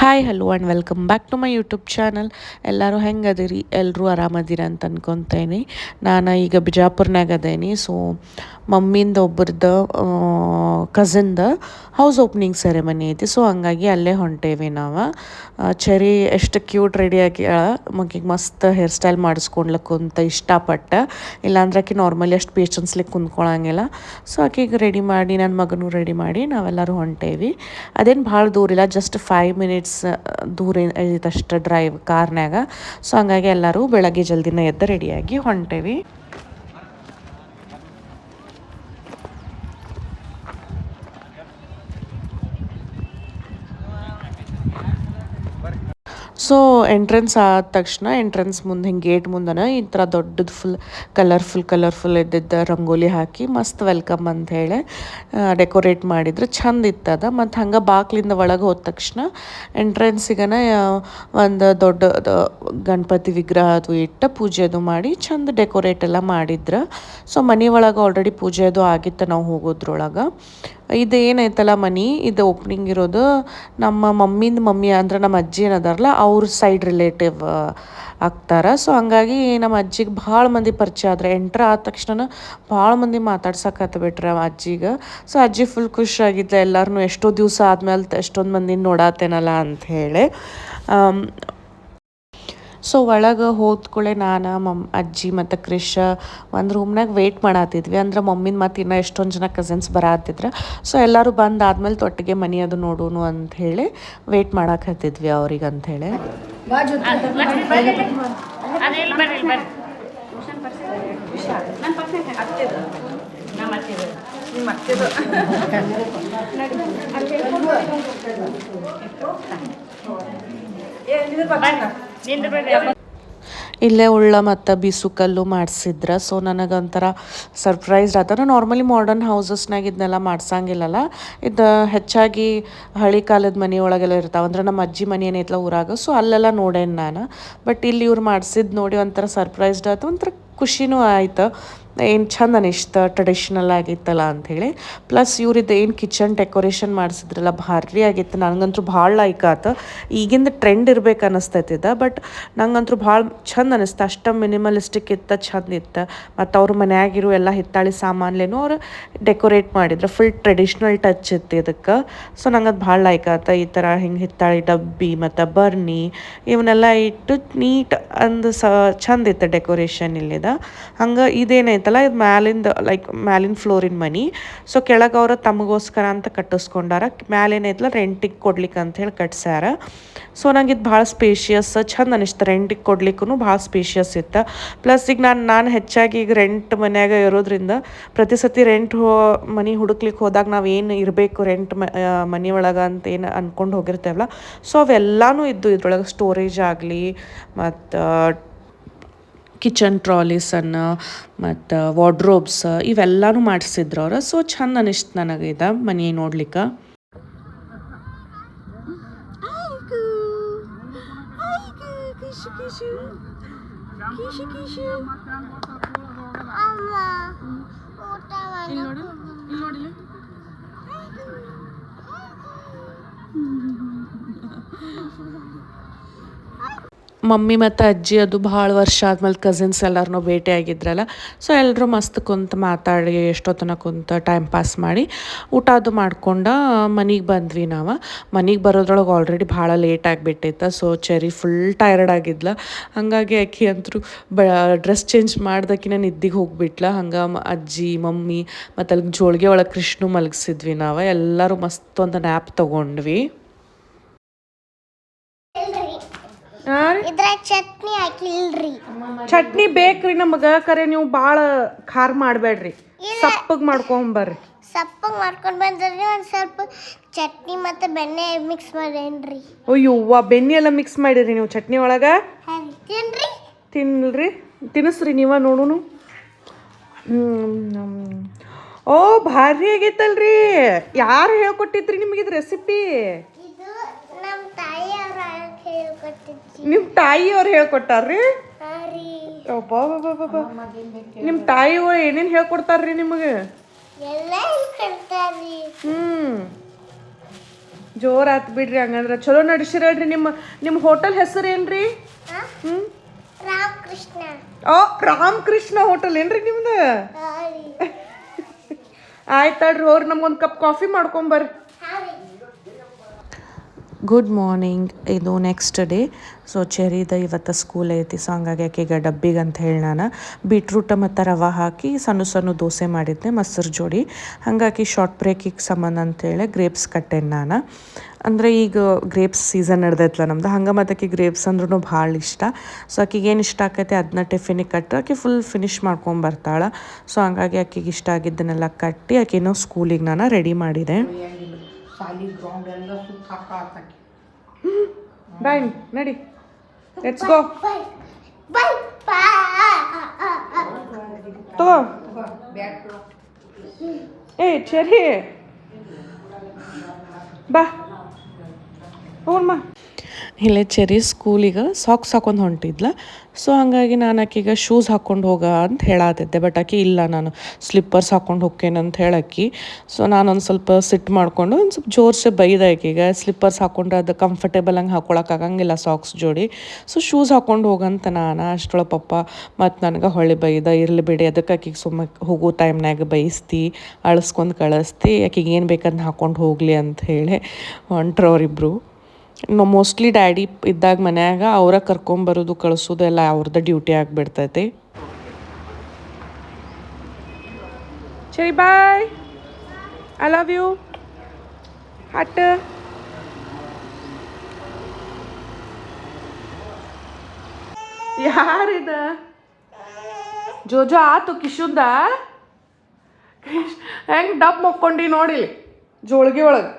Hi hello and welcome back to my YouTube channel. ಎಲ್ಲರೂ ಹೆಂಗೆ ಅದೀರಿ? ಎಲ್ಲರೂ ಆರಾಮದಿರ ಅಂತ ಅನ್ಕೊತೇನೆ. ನಾನು ಈಗ ಬಿಜಾಪುರ್ನಾಗ ಅದೇನಿ. ಸೊ ಮಮ್ಮಿಂದ ಒಬ್ರದ್ದು ಕಸಿನ್ದ ಹೌಸ್ ಓಪನಿಂಗ್ ಸೆರೆಮನಿ ಐತಿ. ಸೊ ಹಂಗಾಗಿ ಅಲ್ಲೇ ಹೊಂಟೇವಿ ನಾವು. ಚೆರಿ ಎಷ್ಟು ಕ್ಯೂಟ್ ರೆಡಿ ಆಗ್ಯಾಳ. ಮಗಿಗೆ ಮಸ್ತ್ ಹೇರ್ ಸ್ಟೈಲ್ ಮಾಡಿಸ್ಕೊಳ್ಲಕ್ಕಂತ ಇಷ್ಟಪಟ್ಟ. ಇಲ್ಲಾಂದ್ರೆ ಆಕೆ ನಾರ್ಮಲಿ ಅಷ್ಟು ಪೇಷನ್ಸ್ಲಿಕ್ಕೆ ಕುಂದ್ಕೊಳಂಗಿಲ್ಲ. ಸೊ ಆಕೆಗೆ ರೆಡಿ ಮಾಡಿ ನನ್ನ ಮಗನೂ ರೆಡಿ ಮಾಡಿ ನಾವೆಲ್ಲರೂ ಹೊಂಟೇವಿ. ಅದೇನು ಭಾಳ ದೂರ ಇಲ್ಲ, ಜಸ್ಟ್ 5 ಮಿನಿಟ್ಸ್ ದೂರ ಐತಷ್ಟು ಡ್ರೈವ್ ಕಾರ್ನ್ಯಾಗ. ಸೊ ಹಂಗಾಗಿ ಎಲ್ಲರೂ ಬೆಳಗ್ಗೆ ಜಲ್ದಿನ ಎದ್ದು ರೆಡಿಯಾಗಿ ಹೊಂಟೇವಿ. ಸೊ ಎಂಟ್ರೆನ್ಸ್ ಆದ ತಕ್ಷಣ ಎಂಟ್ರೆನ್ಸ್ ಮುಂದೆ ಹಿಂಗೆ ಗೇಟ್ ಮುಂದನ ಈ ಥರ ದೊಡ್ಡದು ಕಲರ್ಫುಲ್ ಇದ್ದಿದ್ದ ರಂಗೋಲಿ ಹಾಕಿ ಮಸ್ತ್ ವೆಲ್ಕಮ್ ಅಂತ ಹೇಳಿ ಡೆಕೋರೇಟ್ ಮಾಡಿದ್ರೆ ಚಂದ ಇತ್ತದ. ಮತ್ತು ಹಂಗೆ ಬಾಕ್ಲಿಂದ ಒಳಗೆ ಹೋದ ತಕ್ಷಣ ಎಂಟ್ರೆನ್ಸಿಗನ ಒಂದು ದೊಡ್ಡ ಗಣಪತಿ ವಿಗ್ರಹ ಅದು ಇಟ್ಟು ಪೂಜೆ ಅದು ಮಾಡಿ ಚಂದ ಡೆಕೋರೇಟ್ ಎಲ್ಲ ಮಾಡಿದ್ರು. ಸೊ ಮನೆ ಒಳಗೆ ಆಲ್ರೆಡಿ ಪೂಜೆ ಅದು ಆಗಿತ್ತು ನಾವು ಹೋಗೋದ್ರೊಳಗೆ. ಇದು ಏನೈತಲ್ಲ ಮನೆ ಇದು ಓಪನಿಂಗ್ ಇರೋದು ನಮ್ಮ ಮಮ್ಮಿ ಅಂದ್ರೆ ನಮ್ಮ ಅಜ್ಜಿ ಏನದಾರಲ್ಲ ಅವ್ರ ಸೈಡ್ ರಿಲೇಟಿವ್ ಆಗ್ತಾರೆ. ಸೊ ಹಂಗಾಗಿ ನಮ್ಮ ಅಜ್ಜಿಗೆ ಭಾಳ ಮಂದಿ ಪರಿಚಯ ಆದ್ರೆ ಎಂಟ್ರ್ ಆದ ತಕ್ಷಣ ಭಾಳ ಮಂದಿ ಮಾತಾಡ್ಸಕ್ಕೆ ಬಿಟ್ರೆ ಅಜ್ಜಿಗೆ. ಸೊ ಅಜ್ಜಿ ಫುಲ್ ಖುಷಿಯಾಗಿದ್ಲು, ಎಲ್ಲರೂ ಎಷ್ಟೋ ದಿವಸ ಆದ್ಮೇಲೆ ಎಷ್ಟೊಂದು ಮಂದಿನ ನೋಡತ್ತೇನಲ್ಲ ಅಂತ ಹೇಳಿ. ಸೊ ಒಳಗೆ ಹೋದ್ಕೂಳೆ ನಾನು ಅಜ್ಜಿ ಮತ್ತು ಕ್ರಿಶ್ ಒಂದು ರೂಮ್ನಾಗ ವೆಯ್ಟ್ ಮಾಡತ್ತಿದ್ವಿ. ಅಂದ್ರೆ ಮಮ್ಮಿನ ಮತ್ತು ಇನ್ನೂ ಎಷ್ಟೊಂದು ಜನ ಕಸಿನ್ಸ್ ಬರತ್ತಿದ್ರು. ಸೊ ಎಲ್ಲರೂ ಬಂದಾದ್ಮೇಲೆ ತೊಟ್ಟಿಗೆ ಮನೆ ಅದು ನೋಡೋಣ ಅಂತ ಹೇಳಿ ವೆಯ್ಟ್ ಮಾಡಾಕತ್ತಿದ್ವಿ ಅವ್ರಿಗೆ ಅಂಥೇಳಿ. ಇಲ್ಲೇ ಉಳ್ಳ ಮತ್ತು ಬೀಸುಕಲ್ಲು ಮಾಡಿಸಿದ್ರ. ಸೊ ನನಗೊಂಥರ ಸರ್ಪ್ರೈಸ್ಡ್ ಆತ. ನಾರ್ಮಲಿ ಮಾಡರ್ನ್ ಹೌಸಸ್ನಾಗ ಇದನ್ನೆಲ್ಲ ಮಾಡ್ಸಂಗಿಲ್ಲಲ್ಲ. ಇದು ಹೆಚ್ಚಾಗಿ ಹಳೆ ಕಾಲದ ಮನೆ ಒಳಗೆಲ್ಲ ಇರ್ತಾವೆ. ಅಂದ್ರೆ ನಮ್ಮ ಅಜ್ಜಿ ಮನೆ ಏನೈತಲ್ಲ ಊರಾಗ, ಸೊ ಅಲ್ಲೆಲ್ಲ ನೋಡೇನು ನಾನು. ಬಟ್ ಇಲ್ಲಿ ಇವ್ರು ಮಾಡಿಸಿದ್ದು ನೋಡಿ ಒಂಥರ ಸರ್ಪ್ರೈಸ್ಡ್ ಆಯ್ತು, ಒಂಥರ ಖುಷಿನೂ ಆಯ್ತು. ಏನು ಚಂದ ಅನಿಸ್ತ ಟ್ರೆಡಿಷ್ನಲ್ ಆಗಿತ್ತಲ್ಲ ಅಂಥೇಳಿ. ಪ್ಲಸ್ ಇವ್ರದ್ದು ಏನು ಕಿಚನ್ ಡೆಕೋರೇಷನ್ ಮಾಡಿಸಿದ್ರಲ್ಲ ಭಾರಿ ಆಗಿತ್ತು. ನನಗಂತೂ ಭಾಳ ಲೈಕ್ ಆಯ್ತು. ಈಗಿಂದ ಟ್ರೆಂಡ್ ಇರ್ಬೇಕು ಅನ್ನಿಸ್ತೈತಿದ, ಬಟ್ ನಂಗಂತೂ ಭಾಳ ಚಂದ ಅನಿಸ್ತು. ಅಷ್ಟು ಮಿನಿಮಲಿಸ್ಟಿಕ್ ಇತ್ತು, ಚಂದ ಇತ್ತು. ಮತ್ತು ಅವ್ರ ಮನ್ಯಾಗಿರೋ ಎಲ್ಲ ಹಿತ್ತಾಳಿ ಸಾಮಾನ್ಲೇನು ಅವ್ರು ಡೆಕೋರೇಟ್ ಮಾಡಿದ್ರು. ಫುಲ್ ಟ್ರೆಡಿಷ್ನಲ್ ಟಚ್ ಇತ್ತು ಇದಕ್ಕೆ. ಸೊ ನಂಗೆ ಅದು ಭಾಳ ಲೈಕ್ ಆಯ್ತು. ಈ ಥರ ಹಿಂಗೆ ಹಿತ್ತಾಳಿ ಡಬ್ಬಿ ಮತ್ತು ಬರ್ನಿ ಇವನ್ನೆಲ್ಲ ಇಟ್ಟು ನೀಟ್ ಅಂದು ಚಂದ ಇತ್ತು ಡೆಕೋರೇಷನ್ ಇಲ್ಲಿದ. ಹಂಗೆ ಇದೇನೈತಲ್ಲ ಇದು ಮ್ಯಾಲಿನ ಫ್ಲೋರಿನ ಮನೆ. ಸೊ ಕೆಳಗೆ ಅವ್ರು ತಮಗೋಸ್ಕರ ಅಂತ ಕಟ್ಟಿಸ್ಕೊಂಡಾರ. ಮ್ಯಾಲೇನೈತಲ್ಲ ರೆಂಟಿಗೆ ಕೊಡ್ಲಿಕ್ಕೆ ಅಂಥೇಳಿ ಕಟ್ಸ್ಯಾರ. ಸೊ ನಂಗೆ ಇದು ಭಾಳ ಸ್ಪೇಷಿಯಸ್ ಚಂದ ಅನಿಸ್ತು. ರೆಂಟಿಗೆ ಕೊಡ್ಲಿಕ್ಕೂ ಭಾಳ ಸ್ಪೇಷಿಯಸ್ ಇತ್ತು. ಪ್ಲಸ್ ಈಗ ನಾನು ಹೆಚ್ಚಾಗಿ ಈಗ ರೆಂಟ್ ಮನ್ಯಾಗ ಇರೋದ್ರಿಂದ ಪ್ರತಿ ಸತಿ ಮನೆ ಹುಡುಕ್ಲಿಕ್ಕೆ ಹೋದಾಗ ನಾವು ಏನು ಇರಬೇಕು ರೆಂಟ್ ಮನೆ ಒಳಗೆ ಅಂತ ಏನು ಅಂದ್ಕೊಂಡು ಹೋಗಿರ್ತೇವಲ್ಲ, ಸೊ ಅವೆಲ್ಲನೂ ಇದ್ದು ಇದ್ರೊಳಗೆ ಸ್ಟೋರೇಜ್ ಆಗಲಿ ಮತ್ತು ಕಿಚನ್ ಟ್ರಾಲೀಸನ್ನು ಮತ್ತು ವಾರ್ಡ್ರೋಬ್ಸ್ ಇವೆಲ್ಲನೂ ಮಾಡಿಸಿದ್ರು ಅವ್ರು. ಸೊ ಚಂದ ಅನಿಸ್ತು ನನಗೆ ಇದು ಮನೆ ನೋಡ್ಲಿಕ್ಕೆ. ಮಮ್ಮಿ ಮತ್ತು ಅಜ್ಜಿ ಅದು ಭಾಳ ವರ್ಷ ಆದ್ಮೇಲೆ ಕಸಿನ್ಸ್ ಎಲ್ಲರೂ ಭೇಟಿ ಆಗಿದ್ರಲ್ಲ. ಸೊ ಎಲ್ಲರೂ ಮಸ್ತ್ ಕುಂತು ಮಾತಾಡಿ ಎಷ್ಟೊತ್ತನ ಕುಂತು ಟೈಮ್ ಪಾಸ್ ಮಾಡಿ ಊಟ ಅದು ಮಾಡ್ಕೊಂಡು ಮನೆಗೆ ಬಂದ್ವಿ ನಾವು. ಮನೆಗೆ ಬರೋದ್ರೊಳಗೆ ಆಲ್ರೆಡಿ ಭಾಳ ಲೇಟ್ ಆಗಿಬಿಟ್ಟಿತ್ತು. ಸೊ ಚೆರಿ ಫುಲ್ ಟೈರ್ಡ್ ಆಗಿದ್ಲ. ಹಾಗಾಗಿ ಆಕೆ ಅಂತೂ ಡ್ರೆಸ್ ಚೇಂಜ್ ಮಾಡ್ದಕ್ಕಿನ ನಿದ್ದಿಗೆ ಹೋಗ್ಬಿಟ್ಲ. ಹಂಗೆ ಅಜ್ಜಿ ಮಮ್ಮಿ ಮತ್ತು ಅಲ್ಲಿ ಜೋಳಿಗೆ ಒಳಗೆ ಕೃಷ್ಣ ಮಲಗಿಸಿದ್ವಿ ನಾವು. ಎಲ್ಲರೂ ಮಸ್ತ್ ಒಂದು ನ್ಯಾಪ್ ತೊಗೊಂಡ್ವಿ. ಚಟ್ನಿ ಹಾಕಿಲ್ರಿ. ಚಟ್ನಿ ಬೇಕ್ರಿ ನಮಗೆ, ಕರೆ ನೀವು ಭಾಳ ಖಾರ ಮಾಡಬೇಡ್ರಿ, ಸಪ್ಪಗೆ ಮಾಡ್ಕೊಂಬರ್ರಿ. ಸಪ್ಪಗೆ ಮಾಡ್ಕೊಂಡು ಬಂದ್ರಿ. ಒಂದು ಸ್ವಲ್ಪ ಚಟ್ನಿ ಮತ್ತು ಬೆಣ್ಣೆ ಮಿಕ್ಸ್ ಮಾಡೇನ್ರಿ. ಅಯ್ಯವ್ವ, ಬೆಣ್ಣೆ ಎಲ್ಲ ಮಿಕ್ಸ್ ಮಾಡಿರಿ ನೀವು ಚಟ್ನಿ ಒಳಗೆ? ತಿನ್ರಿ. ತಿನ್ನಿಲ್ರಿ, ತಿನ್ನಿಸ್ರಿ ನೀವ ನೋಡುನು. ಓ ಭಾರಿ ಆಗೈತಲ್ರಿ. ಯಾರು ಹೇಳ್ಕೊಟ್ಟಿದ್ರಿ ನಿಮಗಿದು ರೆಸಿಪಿ? ನಮ್ಮ ತಾಯಿಯವ್ರ ಹೇಳ್ಕೊಟ್ಟಿದ್ರಿ. ನಿಮ್ಮ ತಾಯಿಯವ್ರು ಹೇಳ್ಕೊಟ್ಟಾರ್ರಿ? ನಿಮ್ಮ ತಾಯಿಯವ್ರು ಏನೇನು ಹೇಳ್ಕೊಡ್ತಾರ್ರಿ ನಿಮಗೆ? ಜೋರು ಆತು ಬಿಡ್ರಿ ಹಂಗಂದ್ರೆ ಚಲೋ ನಡೆಸಿರಲ್ರಿ ನಿಮ್ಮ ಹೋಟೆಲ್ ಹೆಸರು ಏನ್ರಿ? ಹ್ಞೂ ರಾಮಕೃಷ್ಣ. ಓ ರಾಮಕೃಷ್ಣ ಹೋಟೆಲ್ ಏನ್ರಿ ನಿಮ್ದು? ಆಯ್ತಾಳ್ರಿ ಹೋರಿ ನಮ್ಗೊಂದು ಕಪ್ ಕಾಫಿ ಮಾಡ್ಕೊಂಬರ್ರಿ. Good morning. ಇದು ನೆಕ್ಸ್ಟ್ ಡೇ. ಸೊ ಚೆರಿದ ಇವತ್ತು ಸ್ಕೂಲ್ ಐತಿ, ಸೊ ಹಂಗಾಗಿ ಆಕೆಗೆ ಡಬ್ಬಿಗೆ ಅಂತ ಹೇಳಿ ನಾನು ಬೀಟ್ರೂಟ ಮತ್ತು ರವೆ ಹಾಕಿ ಸಣ್ಣ ಸಣ್ಣ ದೋಸೆ ಮಾಡಿದ್ದೆ ಮೊಸರು ಜೋಡಿ. ಹಾಗಾಗಿ ಶಾರ್ಟ್ ಬ್ರೇಕಿಗೆ ಸಂಬಂಧ ಅಂತೇಳಿ ಗ್ರೇಪ್ಸ್ ಕಟ್ಟೇನೆ ನಾನು. ಅಂದರೆ ಈಗ ಗ್ರೇಪ್ಸ್ ಸೀಸನ್ ನಡೆದೈತಲ್ಲ ನಮ್ದು, ಹಂಗೆ ಮತ್ತು ಆಕೆ ಗ್ರೇಪ್ಸ್ ಅಂದ್ರೂ ಭಾಳ ಇಷ್ಟ. ಸೊ ಆಕೆಗೆ ಏನು ಇಷ್ಟ ಆಕೈತೆ ಅದನ್ನ ಟಿಫಿನಿಗೆ ಕಟ್ಟರೆ ಆಕೆ ಫುಲ್ ಫಿನಿಶ್ ಮಾಡ್ಕೊಂಬರ್ತಾಳೆ. ಸೊ ಹಂಗಾಗಿ ಆಕೆಗೆ ಇಷ್ಟ ಆಗಿದ್ದನ್ನೆಲ್ಲ ಕಟ್ಟಿ ಆಕೆನೋ ಸ್ಕೂಲಿಗೆ ನಾನು ರೆಡಿ ಮಾಡಿದೆ. ಬಾಯ್ ನಡಿ, ಲೆಟ್ಸ್ ಗೋ. ತಗೋ ಏ ಚೆರಿ ಬಾ ಹೋಗ್ಮ. ಇಲ್ಲೇ ಚೆರಿ ಸ್ಕೂಲಿಗೆ ಸಾಕ್ಸ್ ಹಾಕೊಂಡು ಹೊಂಟಿದ್ಲ. ಸೊ ಹಾಗಾಗಿ ನಾನು ಆಕೆಗೆ ಶೂಸ್ ಹಾಕ್ಕೊಂಡು ಹೋಗ ಅಂತ ಹೇಳತ್ತಿದ್ದೆ, ಬಟ್ ಆಕೆ ಇಲ್ಲ ನಾನು ಸ್ಲಿಪ್ಪರ್ಸ್ ಹಾಕ್ಕೊಂಡು ಹೋಗ್ತೇನೆ ಅಂತ ಹೇಳಕ್ಕಿ. ಸೊ ನಾನೊಂದು ಸ್ವಲ್ಪ ಸಿಟ್ಟು ಮಾಡಿಕೊಂಡು ಒಂದು ಸ್ವಲ್ಪ ಜೋರ್ಸೆ ಬೈದೆ ಆಕೆಗೆ. ಸ್ಲಿಪ್ಪರ್ಸ್ ಹಾಕ್ಕೊಂಡ್ರೆ ಅದು ಕಂಫರ್ಟೇಬಲ್ ಹಂಗೆ ಹಾಕೊಳಕ್ಕಾಗಂಗಿಲ್ಲ ಸಾಕ್ಸ್ ಜೋಡಿ. ಸೊ ಶೂಸ್ ಹಾಕ್ಕೊಂಡು ಹೋಗಂತ ನಾನು ಅಷ್ಟೊಳ ಪಪ್ಪ ಮತ್ತು ನನಗೆ ಹೊಳ್ಳಿ ಬೈದ, ಇರಲಿ ಬಿಡಿ ಅದಕ್ಕೆ ಆಕೆಗೆ ಸುಮ್ಮ ಹೋಗೋ ಟೈಮ್ನಾಗ ಬೈಸ್ತಿ ಅಳಿಸ್ಕೊಂಡು ಕಳಿಸ್ತಿ, ಆಕೆಗೆ ಏನು ಬೇಕಂತ ಹಾಕ್ಕೊಂಡು ಹೋಗಲಿ ಅಂತ ಹೇಳಿ ಹೊಂಟ್ರವ್ರಿಬ್ರು. ಮೋಸ್ಟ್ಲಿ ಡ್ಯಾಡಿ ಇದ್ದಾಗ ಮನ್ಯಾಗ ಅವರ ಕರ್ಕೊಂಬರೋದು ಕಳಿಸೋದು ಎಲ್ಲ ಅವ್ರದ್ದು ಡ್ಯೂಟಿ ಆಗಿಬಿಡ್ತೈತಿ. ಸರಿ ಬಾಯ್, ಐ ಲವ್ ಯು. ಹಟ್ ಯಾರಿದ? ಜೋಜೋ ಆತು ಕಿಶುಂದ ಹೆಂಗೆ ಡಬ್ ಮುಕ್ಕೊಂಡಿ ನೋಡಿ ಜೋಳಿಗೆ ಒಳಗೆ.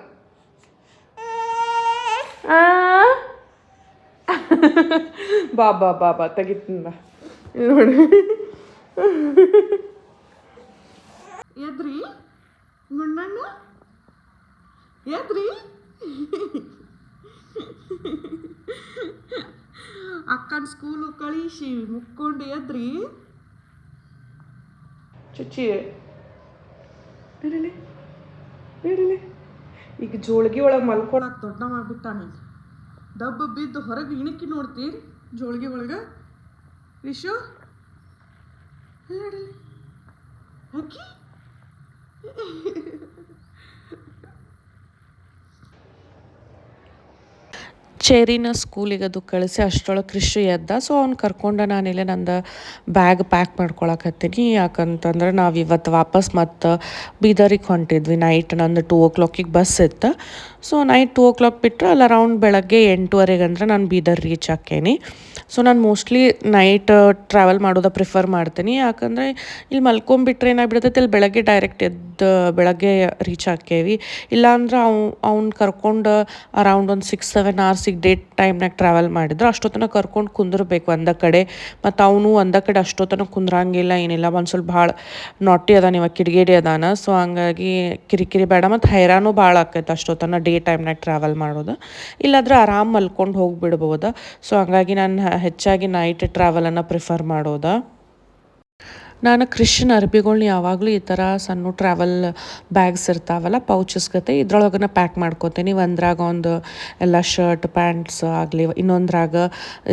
ಬಾ ಬಾ ಬಾ ಬಾ ತೆಗಿತೀನಿ ಬಾ ನೋಡಿ. ಎದ್ರಿ ಗುಂಡಣ್ಣ ಎದ್ರಿ, ಅಕ್ಕನ ಸ್ಕೂಲು ಕಳಿಸಿ ಮುಕ್ಕೊಂಡು ಎದ್ರಿ. ಚುಚ್ಚಿ ಬಿಡಲಿ ಬಿಡಲಿ. ಈಗ ಜೋಳಿಗೆ ಒಳಗೆ ಮಲ್ಕೊಳಕ್ಕೆ ದೊಡ್ಡ ಮಾಡಿಬಿಟ್ಟಾನೆ. ಡಬ್ಬ ಬಿದ್ದು ಹೊರಗೆ ಇಣಕಿ ನೋಡ್ತೀರಿ ಜೋಳಿಗೆ ಒಳಗೆ. ವಿಶು ಹೇಳಲಿ ಅಕ್ಕಿ ಚೆರಿನ ಸ್ಕೂಲಿಗೆ ಅದು ಕಳಿಸಿ ಅಷ್ಟರೊಳಗೆ ಕೃಷಿ ಎದ್ದ. ಸೊ ಅವ್ನು ಕರ್ಕೊಂಡು ನಾನಿಲ್ಲೇ ನಂದು ಬ್ಯಾಗ್ ಪ್ಯಾಕ್ ಮಾಡ್ಕೊಳಕತ್ತೀನಿ. ಯಾಕಂತಂದ್ರೆ ನಾವು ಇವತ್ತು ವಾಪಸ್ ಮತ್ತು ಬೀದರಿಗೆ ಹೊಂಟಿದ್ವಿ. ನೈಟ್ ನಂದು 2 o'clock ಬಸ್ ಇತ್ತು. ಸೊ ನೈಟ್ 2 o'clock ಬಿಟ್ಟರೆ ಅಲ್ಲಿ ಅರೌಂಡ್ ಬೆಳಗ್ಗೆ 8:30 ಅಂದ್ರೆ ನಾನು ಬೀದರ್ ರೀಚ್ ಆಕ್ಕೇನಿ. ಸೊ ನಾನು ಮೋಸ್ಟ್ಲಿ ನೈಟ್ ಟ್ರಾವೆಲ್ ಮಾಡೋದು ಪ್ರಿಫರ್ ಮಾಡ್ತೀನಿ. ಯಾಕಂದರೆ ಇಲ್ಲಿ ಮಲ್ಕೊಂಬಿಟ್ರೆ ಏನಾಗ್ಬಿಡ್ತೈತೆ, ಇಲ್ಲಿ ಬೆಳಗ್ಗೆ ಡೈರೆಕ್ಟ್ ಎದ್ದು ಬೆಳಗ್ಗೆ ರೀಚ್ ಆಕ್ಕೇವಿ. ಇಲ್ಲಾಂದ್ರೆ ಅವ್ನು ಕರ್ಕೊಂಡು ಅರೌಂಡ್ ಒಂದು 6-7 hours ಡೇ ಟೈಮ್ನಾಗ ಟ್ರಾವೆಲ್ ಮಾಡಿದ್ರು ಅಷ್ಟೊತ್ತನ ಕರ್ಕೊಂಡು ಕುಂದಿರ್ಬೇಕು ಒಂದ ಕಡೆ. ಮತ್ತು ಅವನು ಒಂದ ಕಡೆ ಅಷ್ಟೊತ್ತನ ಕುಂದ್ರಂಗಿಲ್ಲ ಏನಿಲ್ಲ. ಒಂದು ಸ್ವಲ್ಪ ಭಾಳ ನಾಟಿ ಅದಾನ, ಇವಾಗ ಕಿಡಿಗೇಡಿ ಅದಾನ. ಸೊ ಹಂಗಾಗಿ ಕಿರಿಕಿರಿ ಬೇಡ ಮತ್ತು ಹೈರಾಣು ಭಾಳ ಆಕೈತೆ ಅಷ್ಟೊತ್ತನ ಡೇ ಟೈಮ್ನಾಗ ಟ್ರಾವೆಲ್ ಮಾಡೋದು. ಇಲ್ಲಾಂದ್ರೆ ಆರಾಮ್ ಮಲ್ಕೊಂಡು ಹೋಗಿಬಿಡ್ಬೋದು. ಸೊ ಹಂಗಾಗಿ ನಾನು ಹೆಚ್ಚಾಗಿ ನೈಟ್ ಟ್ರಾವೆಲನ್ನು ಪ್ರಿಫರ್ ಮಾಡೋದು. ನಾನು ಕ್ರಿಶ್ಚಿಯನ್ ಅರ್ಬಿಗಳ್ನ ಯಾವಾಗಲೂ ಈ ಥರ ಸಣ್ಣ ಟ್ರಾವೆಲ್ ಬ್ಯಾಗ್ಸ್ ಇರ್ತಾವಲ್ಲ, ಪೌಚಸ್ ಗತೆ, ಇದ್ರೊಳಗನ ಪ್ಯಾಕ್ ಮಾಡ್ಕೋತೀನಿ. ಒಂದ್ರಾಗ ಒಂದು ಎಲ್ಲ ಶರ್ಟ್ ಪ್ಯಾಂಟ್ಸ್ ಆಗಲಿ, ಇನ್ನೊಂದ್ರಾಗ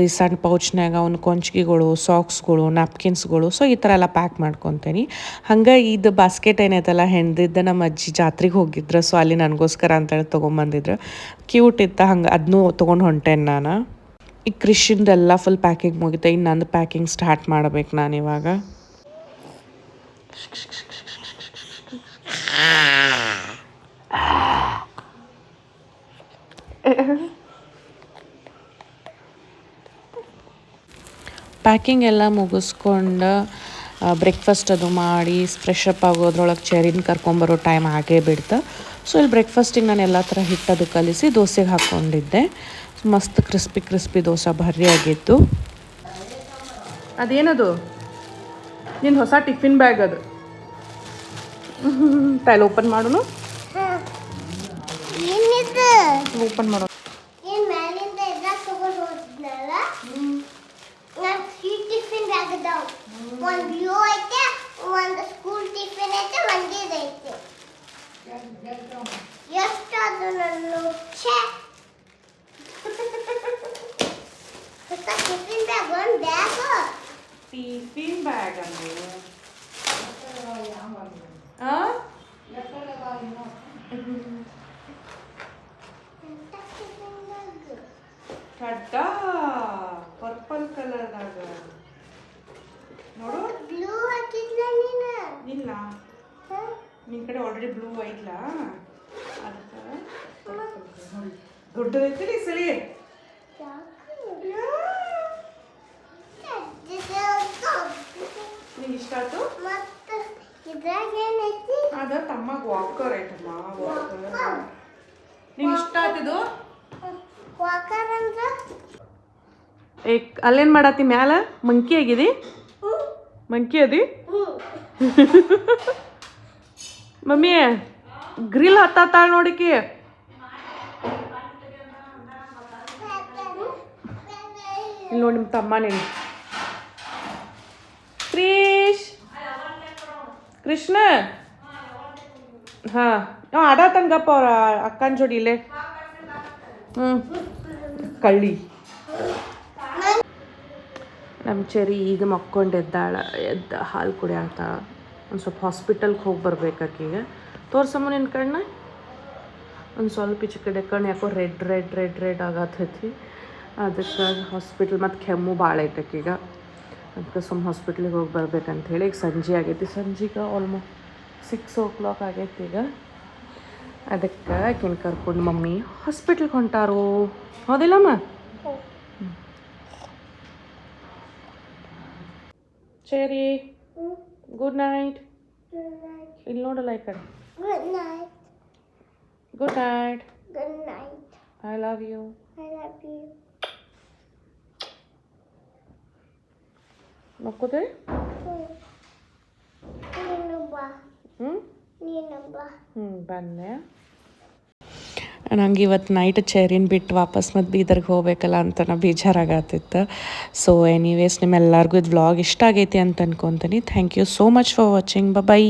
ಈ ಸಣ್ಣ ಪೌಚ್ನಾಗ ಅವ್ನು ಕೊಂಚ್ಗಿಗಳು, ಸಾಕ್ಸ್ಗಳು, ನ್ಯಾಪ್ಕಿನ್ಸ್ಗಳು. ಸೊ ಈ ಥರ ಎಲ್ಲ ಪ್ಯಾಕ್ ಮಾಡ್ಕೊತೀನಿ. ಹಂಗೆ ಇದು ಬಾಸ್ಕೆಟ್ ಏನೈತಲ್ಲ ಹೆಣ್ದಿದ್ದ ನಮ್ಮ ಅಜ್ಜಿ ಜಾತ್ರೆಗೆ ಹೋಗಿದ್ರು. ಸೊ ಅಲ್ಲಿ ನನಗೋಸ್ಕರ ಅಂತೇಳಿ ತೊಗೊಂಬಂದಿದ್ರು. ಕ್ಯೂಟ್ ಇತ್ತು, ಹಂಗೆ ಅದನ್ನೂ ತೊಗೊಂಡು ಹೊಂಟೇನೆ ನಾನು. ಈ ಕ್ರಿಶ್ಚಿಯನ್ದೆಲ್ಲ ಫುಲ್ ಪ್ಯಾಕಿಂಗ್ ಮುಗಿತೆ. ಇನ್ನು ನಂದು ಪ್ಯಾಕಿಂಗ್ ಸ್ಟಾರ್ಟ್ ಮಾಡ್ಬೇಕು ನಾನು ಇವಾಗ. ಪ್ಯಾಕಿಂಗ್ ಎಲ್ಲ ಮುಗಿಸ್ಕೊಂಡು ಬ್ರೇಕ್ಫಾಸ್ಟ್ ಅದು ಮಾಡಿ ಫ್ರೆಶ್ ಅಪ್ ಆಗೋದ್ರೊಳಗೆ ಚೆರಿನ ಕರ್ಕೊಂಬರೋ ಟೈಮ್ ಆಗೇ ಬಿಡ್ತು. ಸೊ ಇಲ್ಲಿ ಬ್ರೇಕ್ಫಾಸ್ಟಿಗೆ ನಾನು ಎಲ್ಲ ಥರ ಹಿಟ್ಟದು ಕಲಿಸಿ ದೋಸೆಗೆ ಹಾಕ್ಕೊಂಡಿದ್ದೆ. ಮಸ್ತ್ ಕ್ರಿಸ್ಪಿ ದೋಸೆ ಭಾರಿ ಆಗಿತ್ತು. ಅದೇನದು ನಿನ್ನ ಹೊಸ ಟಿಫಿನ್ ಬ್ಯಾಗ್ ಅದು ಟೈಲ್ ಓಪನ್ ಮಾಡೋನು, ಓಪನ್ ಮಾಡೋ. ಏನು ಮ್ಯಾಲಿಂದ ಎಲ್ಲ ತಗೊಂಡು ಹೋದ್ನಲ್ಲ, ನಾನು ಟಿಫಿನ್ ಬ್ಯಾಗ್ ಅದಾವ. ಒಂದು ಬ್ಲೂ ಐತೆ, ಒಂದು ಸ್ಕೂಲ್ ಟಿಫಿನ್ ಐತೆ, ಒಂದು ಇದೈತೆ. ಎಷ್ಟು ಅದು ನಾನು ಛೇ ಹೊಸ ಟಿಫಿನ್ ಬ್ಯಾಗ್ ಒಂದು ಬ್ಯಾಗ್ ಟಿಫಿನ್ ಬ್ಯಾಗ್ ಅಂದ್ರೆ ಕಡ್ಡ ಪರ್ಪಲ್ ಕಲರ್ದಾಗ ನೋಡು. ಬ್ಲೂ ಹಾಕಿದ್ನ ನೀನು ಇಲ್ಲ ನಿನ್ನ ಕಡೆ ಆಲ್ರೆಡಿ ಬ್ಲೂ ಐತ್ಲಾ ಅದಕ್ಕೆ ದೊಡ್ಡದೈತಿ ಸರಿ. ನಿಂಗೆ ಇಷ್ಟ ಆಯ್ತು. ಮತ್ತೆ ಇದ್ರಾಗ ಏನೈತಿ ಅದ ತಮ್ಮಗ ವಾಕರ್ ಐತಮ್ಮ ವಾಕರ್. ನಿಂಗೆ ಇಷ್ಟ ಆಯ್ತಿದು. ವಾಕರ್ ಅಂದ್ರೆ ಅಲ್ಲೇನು ಮಾಡತ್ತಿ ಮ್ಯಾಲ ಮಂಕಿ ಆಗಿದಿ. ಮಂಕಿ ಅದಿ ಮಮ್ಮಿ ಗ್ರಿಲ್ ಹತ್ತಾಳ ನೋಡಿಕಿ. ಇಲ್ಲಿ ನೋಡಿ ನಿಮ್ಮ ತಮ್ಮ ನೀನು ಕೃಷ್ಣ ಹಾಂ ನಾವು ಆಡಾತಂಗಪ್ಪ ಅವ್ರ ಅಕ್ಕನ ಜೋಡಿ ಇಲ್ಲೇ. ಕಳ್ಳಿ ನಮ್ಮ ಚೆರಿ ಈಗ ಮಕ್ಕೊಂಡಿದ್ದಾಳ. ಎದ್ದ ಹಾಲು ಕುಡಿಯಾತ. ಒಂದು ಸ್ವಲ್ಪ ಹಾಸ್ಪಿಟಲ್ಗೆ ಹೋಗಿ ಬರ್ಬೇಕಾಕೀಗ. ತೋರ್ಸಮ್ಮ ನಿನ್ನ ಕಣ್ಣ. ಒಂದು ಸ್ವಲ್ಪ ಈಚೆ ಕಡೆ ಕಣ್ಣು ಯಾಕೋ ರೆಡ್ ರೆಡ್ ರೆಡ್ ರೆಡ್ ಆಗತ್ತೈತಿ. ಅದಕ್ಕೆ ಹಾಸ್ಪಿಟಲ್ ಮತ್ತು ಕೆಮ್ಮು ಭಾಳ ಐತಕೀಗ. ಅದಕ್ಕೆ ಸುಮ್ಮ ಹಾಸ್ಪಿಟ್ಲಿಗೆ ಹೋಗಿ ಬರ್ಬೇಕಂತ ಹೇಳಿ ಈಗ ಸಂಜೆ ಆಗೈತಿ. ಸಂಜೆಗೆ ಆಲ್ಮೋಸ್ಟ್ 6 o'clock ಆಗೈತಿ ಈಗ. ಅದಕ್ಕೆ ಆಕಿನ ಕರ್ಕೊಂಡು ಮಮ್ಮಿ ಹಾಸ್ಪಿಟ್ಲಿಗೆ ಹೊಂಟಾರು. ಹೌದಿಲ್ಲಮ್ಮ? ಸರಿ ಗುಡ್ ನೈಟ್. ಇಲ್ಲಿ ನೋಡಲ್ಲ ಈ ಕಡೆ. Good night. Good night. Good night. I love you. I love you. ಮಕ್ಕೋದೆ ನೀನು ಬಾ. ನೀನು ಬಾ. ಬಂದೆ. ನಂಗೆ ಇವತ್ತು ನೈಟ್ ಚೇರಿನ ಬಿಟ್ಟು ವಾಪಸ್ ಮತ್ತು ಬೀದರ್ಗೆ ಹೋಗ್ಬೇಕಲ್ಲ ಅಂತ ನಾ ಬೇಜಾರಾಗತ್ತಿತ್ತು. ಸೊ ಎನಿವೇಸ್ ನಿಮ್ಮೆಲ್ಲರಿಗೂ ಇದು ವ್ಲಾಗ್ ಇಷ್ಟ ಆಗೈತಿ ಅಂತ ಅನ್ಕೊತೀನಿ. Thank you so much for watching. By.